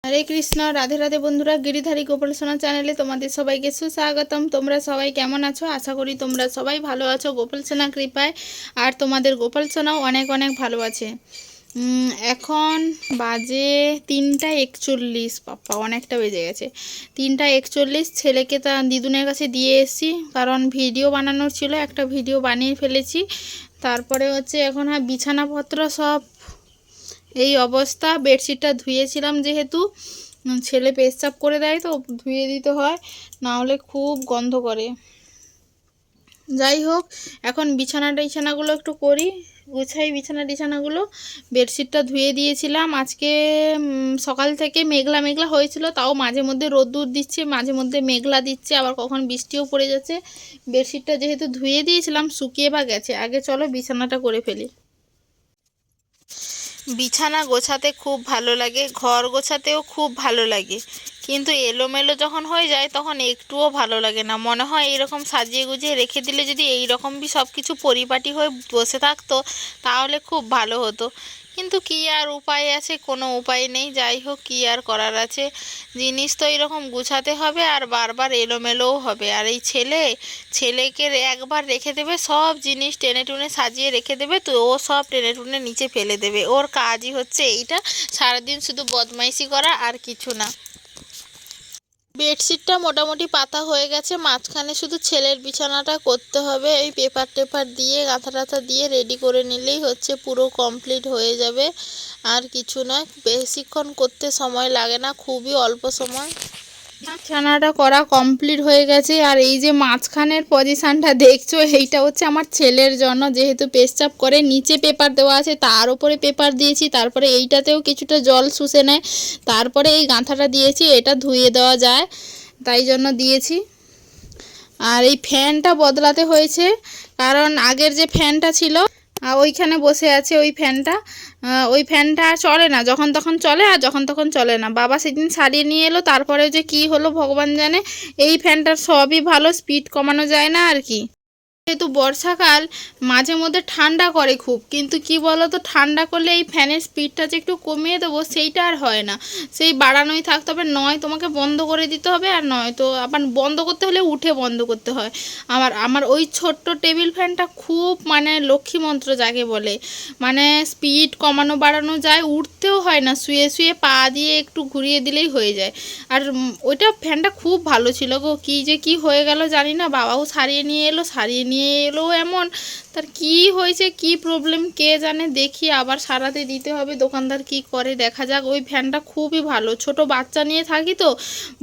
হরে কৃষ্ণ, রাধে রাধে বন্ধুরা, গিরিধারী গোপাল সোনা চ্যানেলে তোমাদের সবাইকে সুস্বাগতম। তোমরা সবাই কেমন আছো? আশা করি তোমরা সবাই ভালো আছো গোপাল সোনা কৃপায়। আর তোমাদের গোপাল সোনাও অনেক অনেক ভালো আছে। এখন বাজে 3টা 41। বাপ্পা, অনেকটা বেজে গেছে। 3টা 41। ছেলেকে তা দিদুনের কাছে দিয়ে এসেছি, কারণ ভিডিও বানানোর ছিল, একটা ভিডিও বানিয়ে ফেলেছি। তারপরে হচ্ছে এখন বিছানাপত্র সব এই অবস্থা। বেডশিটটা ধুয়েছিলাম, যেহেতু ছেলে পেচ্ছাপ করে দেয় তো ধুয়ে দিতে হয়, না হলে খুব গন্ধ করে। যাই হোক, এখন বিছানাগুলো একটু করি, গুছাই বিছানাগুলো। বেডশিটটা ধুয়ে দিয়েছিলাম আজকে। সকাল থেকে মেঘলা মেঘলা হয়েছিল, তাও মাঝে মধ্যে রোদ্দুর দিচ্ছে, মাঝে মধ্যে মেঘলা দিচ্ছে, আবার কখন বৃষ্টিও পড়ে যাচ্ছে। বেডশিটটা যেহেতু ধুয়ে দিয়েছিলাম, শুকিয়ে বা গেছে। আগে চলো বিছানাটা করে ফেলি। বিছানা গোছাতে খুব ভালো লাগে, ঘর গোছাতেও খুব ভালো লাগে, কিন্তু এলোমেলো যখন হয়ে যায় তখন একটুও ভালো লাগে না। মনে হয় এইরকম সাজিয়ে গুজিয়ে রেখে দিলে, যদি এইরকম সব কিছু পরিপাটি হয়ে বসে থাকতো তাহলে খুব ভালো হতো। কিন্তু কি আর উপায় আছে? কোনো উপায় নেই। যাই হোক, কি আর করার আছে, জিনিস তো এইরকম গুছাতে হবে, আর বারবার এলোমেলোও হবে। আর এই ছেলেকে একবার রেখে দেবে, সব জিনিস টেনে টুনে সাজিয়ে রেখে দেবে, তো ও সব টেনে টুনে নিচে ফেলে দেবে। ওর কাজই হচ্ছে এইটা, সারাদিন শুধু বদমাইশি করা, আর কিছু না। বেডশিটটা মোটামুটি পাতা হয়ে গেছে, মাঝখানে শুধু ছেলের বিছানাটা করতে হবে। এই পেপার টেপার দিয়ে গাঁথা টাথা দিয়ে রেডি করে নিলেই হচ্ছে পুরো কমপ্লিট হয়ে যাবে। আর কিছু নয়, বেশিক্ষণ করতে সময় লাগে না, খুবই অল্প সময়। বিছানাটা করা কমপ্লিট হয়ে গেছে। আর এই যে মাঝখানের পজিশানটা দেখছো, এইটা হচ্ছে আমার ছেলের জন্য, যেহেতু পেচ্ছাপ করে। নিচে পেপার দেওয়া আছে, তার উপরে পেপার দিয়েছি, তারপরে এইটাতেও কিছুটা জল শুষে নেয়, তারপরে এই গাঁথাটা দিয়েছি, এটা ধুয়ে দেওয়া যায় তাই জন্য দিয়েছি। আর এই ফ্যানটা বদলাতে হয়েছে, কারণ আগের যে ফ্যানটা ছিল ওইখানে বসে আছে ওই ফ্যানটা চলে না, যখন তখন চলে আর যখন তখন চলে না। বাবা সেদিন সারিয়ে নিয়ে এলো, তারপরে যে কি হলো ভগবান জানে। এই ফ্যানটার সবই ভালো, স্পিড কমানো যায় না আর কি। যেহেতু বর্ষাকাল, মাঝে মধ্যে ঠান্ডা করে খুব, কিন্তু কি বলো তো, ঠান্ডা করলে এই ফ্যানের স্পিডটা যে একটু কমিয়ে দেবো, সেইটা আর হয় না। সেই বাড়ানোই থাকতে হবে, নয় তোমাকে বন্ধ করে দিতে হবে, আর নয় তো আবার বন্ধ করতে হলে উঠে বন্ধ করতে হয়। আমার ওই ছোট্ট টেবিল ফ্যানটা খুব মানে লক্ষ্মী মন্ত্র যাকে বলে, মানে স্পিড কমানো বাড়ানো যায়, উঠতেও হয় না, শুয়ে শুয়ে পা দিয়ে একটু ঘুরিয়ে দিলেই হয়ে যায়। আর ওইটা ফ্যানটা খুব ভালো ছিল গো, কী যে কি হয়ে গেল জানি না। বাবাও সারিয়ে নিয়ে এলো এমন, তার কি হয়েছে, কি প্রবলেম কে জানে। দেখি আবার সারাতে দিতে হবে, দোকানদার কি করে দেখা যাক। ওই ফ্যানটা খুবই ভালো, ছোট বাচ্চা নিয়ে থাকি তো,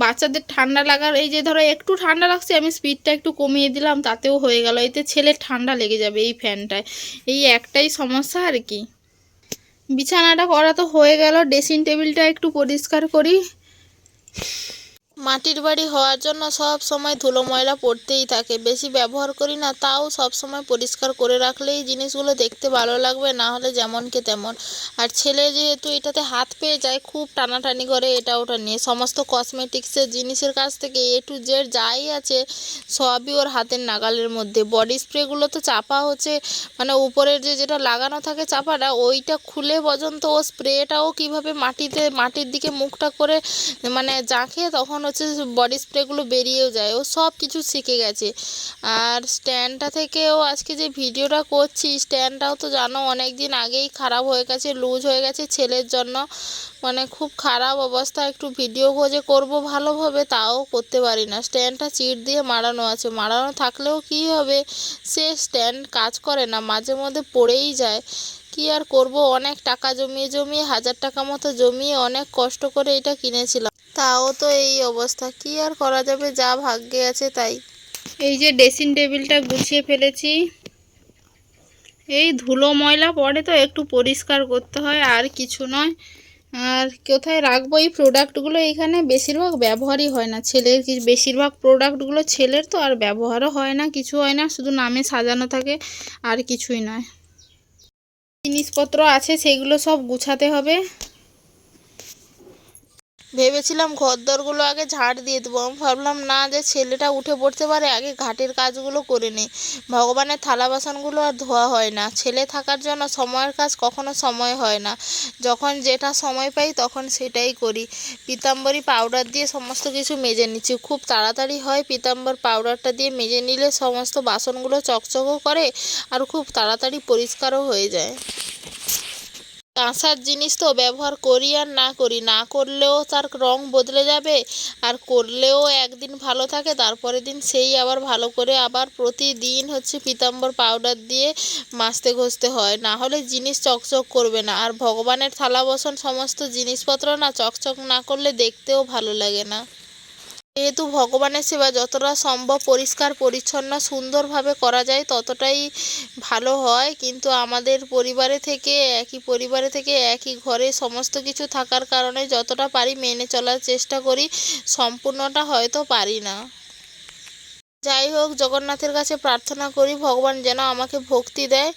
বাচ্চাদের ঠান্ডা লাগার, এই যে ধরো একটু ঠান্ডা লাগছে, আমি স্পিডটা একটু কমিয়ে দিলাম, তাতেও হয়ে গেল। এতে ছেলের ঠান্ডা লেগে যাবে এই ফ্যানটায়, এই একটাই সমস্যা আর কি। বিছানাটা করা তো হয়ে গেল, ড্রেসিং টেবিলটা একটু পরিষ্কার করি। মাটির বাড়ি হওয়ার জন্য সব সময় ধুলো ময়লা পড়তেই থাকে, বেশি ব্যবহার করি না, তাও সব সময় পরিষ্কার করে রাখলেই জিনিসগুলো দেখতে ভালো লাগবে, না হলে যেমনকে তেমন। আর ছেলে যেহেতু এটাতে হাত পেয়ে যায়, খুব টানাটানি করে এটা ওটা নিয়ে, সমস্ত কসমেটিক্সের জিনিসের কাছ থেকে A to Z যাই আছে সবই ওর হাতের নাগালের মধ্যে। বডি স্প্রেগুলো তো চাপা হচ্ছে, মানে উপরের যেটা লাগানো থাকে চাপাটা, ওইটা খুলে পর্যন্ত ও স্প্রেটাও কীভাবে মাটির দিকে মুখটা করে মানে জাঁকে, তখন হচ্ছে বডি স্প্রেগুলো বেরিয়েও যায়। ও সব কিছু শিখে গেছে। আর স্ট্যান্ডটা থেকেও আজকে যে ভিডিওটা করছি, স্ট্যান্ডটাও তো জানো অনেক দিন আগেই খারাপ হয়ে গেছে, লুজ হয়ে গেছে ছেলের জন্য, মানে খুব খারাপ অবস্থা। একটু ভিডিও খোঁজে করব ভালোভাবে, তাও করতে পারি না। স্ট্যান্ডটা চিট দিয়ে মারানো আছে, মারানো থাকলেও কি হবে, সে স্ট্যান্ড কাজ করে না, মাঝে মধ্যে পড়েই যায়। কি আর করব, অনেক টাকা জমিয়ে 1000 টাকা মতো জমিয়ে অনেক কষ্ট করে এটা কিনেছিলাম, তাও তো এই অবস্থা। কি আর করা যাবে, যা ভাগ্যে আছে তাই। এই যে ড্রেসিং টেবিলটা গুছিয়ে ফেলেছি, এই ধুলো ময়লা পড়ে তো একটু পরিষ্কার করতে হয়, আর কিছু নয়। আর কোথায় রাখবো এই প্রোডাক্টগুলো? এখানে বেশিরভাগ ব্যবহারই হয় না, বেশিরভাগ প্রোডাক্টগুলো ছেলের তো, আর ব্যবহারও হয় না, কিছু হয় না, শুধু নামে সাজানো থাকে, আর কিছুই নয়। জিনিসপত্র আছে সেগুলো সব গুছাতে হবে। ভেবেছিলাম ঘরদোরগুলো আগে ঝাড় দিয়ে দেবো। আমি ভাবলাম না, যে ছেলেটা উঠে পড়তে পারে, আগে ঘাটের কাজগুলো করে নিই। ভগবানের থালা বাসনগুলো আর ধোয়া হয় না। ছেলে থাকার জন্য সময়ের কাজ কখনো সময় হয় না। যখন যেটা সময় পাই তখন সেটাই করি। পীতাম্বরী পাউডার দিয়ে সমস্ত কিছু মেজে নিচ্ছি। খুব তাড়াতাড়ি হয়, পীতাম্বর পাউডারটা দিয়ে মেজে নিলে সমস্ত বাসনগুলো চকচকও করে আর খুব তাড়াতাড়ি পরিষ্কারও হয়ে যায়। কাঁসার জিনিস তো ব্যবহার করি আর না করি, না করলেও তার রং বদলে যাবে, আর করলেও একদিন ভালো থাকে, তারপরের দিন সেই আবার ভালো করে আবার প্রতিদিন পীতাম্বর পাউডার দিয়ে মাজতে ঘষতে হয়, না হলে জিনিস চকচক করবে না। আর ভগবানের থালা বাসন সমস্ত জিনিসপত্র না চকচক না করলে দেখতেও ভালো লাগে না। যেহেতু ভগবানের সেবা যতটা সম্ভব পরিষ্কার পরিচ্ছন্ন সুন্দরভাবে করা যায় ততটাই ভালো হয়, কিন্তু আমাদের পরিবারে থেকে একই ঘরে সমস্ত কিছু থাকার কারণে যতটা পারি মেনে চলার চেষ্টা করি, সম্পূর্ণটা হয়তো পারি না। যাই হোক, জগন্নাথের কাছে প্রার্থনা করি ভগবান যেন আমাকে ভক্তি দেয়।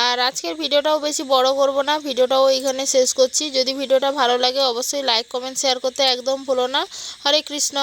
আর আজকের ভিডিওটাও বেশি বড় করব না, ভিডিওটাও এইখানে শেষ করছি। যদি ভিডিওটা ভালো লাগে অবশ্যই লাইক কমেন্ট শেয়ার করতে একদম ভুলো না। হরে কৃষ্ণ।